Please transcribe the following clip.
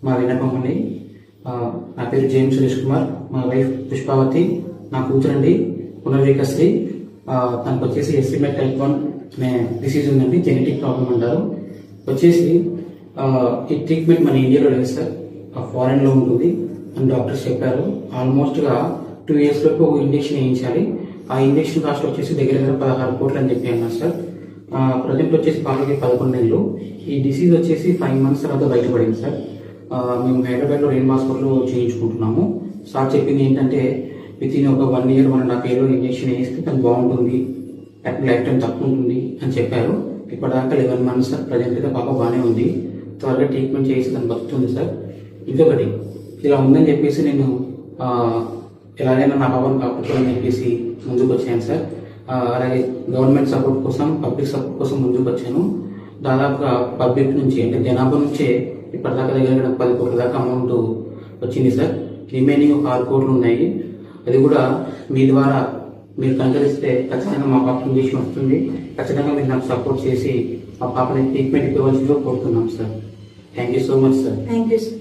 మా విన్నపం అండి. నా పేరు జేమ్స్ సురేష్ కుమార్, మా వైఫ్ పుష్పావతి, నా కూతురండి పునర్వికశ్రీ. తనకు వచ్చేసి ఎస్టిమేట్ టైప్ 1 అనే డిసీజ్ ఉందండి, జెనెటిక్ ప్రాబ్లం అంటారు. వచ్చేసి ఈ ట్రీట్మెంట్ మన ఇండియాలో లేదు సార్, ఫారెన్లో ఉంటుంది అని డాక్టర్స్ చెప్పారు. ఆల్మోస్ట్గా 2 years లోపు ఇంజెక్షన్ వేయించాలి. ఆ ఇంజెక్షన్ కాస్ట్ వచ్చేసి దగ్గర 16 కోట్లు అని చెప్పి అన్నారు సార్. ప్రజెంట్ వచ్చేసి పాపకి 11 నెలలు. ఈ డిసీజ్ వచ్చేసి 5 months తర్వాత బయటపడింది సార్. మేము హైదరాబాద్లో రెయిన్ హాస్పిటల్లో చేయించుకుంటున్నాము. సార్ చెప్పింది ఏంటంటే వితిన్ ఒక 1 year 1.5 year ఇంజెక్షన్ వేస్తే తను బాగుంటుంది, లైఫ్ టైం తక్కువ ఉంటుంది అని చెప్పారు. ఇప్పటిదాకా 11 months సార్. ప్రజెంట్ అయితే పాప బాగానే ఉంది, త్వరగా ట్రీట్మెంట్ చేసి తను బతుకుతుంది సార్. ఇంకొకటి ఇలా ఉందని చెప్పేసి నేను ఎలాగైనా నా పాపను కాపాడుకోవాలని చెప్పేసి ముందుకు వచ్చాను సార్. అలాగే గవర్నమెంట్ సపోర్ట్ కోసం, పబ్లిక్ సపోర్ట్ కోసం ముందుకు వచ్చాను. దాదాపుగా పబ్లిక్ నుంచి అంటే జనాభా నుంచే ఇప్పటిదాకా దగ్గర 10 కోట్ల దాకా అమౌంట్ వచ్చింది సార్. రిమైనింగ్ ఒక 6 కోట్లు ఉన్నాయి. అది కూడా మీ ద్వారా మీరు కనుకరిస్తే ఖచ్చితంగా మా పాప ఇంజెక్షన్ వస్తుంది. ఖచ్చితంగా మీరు నాకు సపోర్ట్ చేసి మా పాపని ట్రీట్మెంట్ ఇవ్వవలసిందిగా కోరుతున్నాం sir. Thank you so much sir. Thank you sir.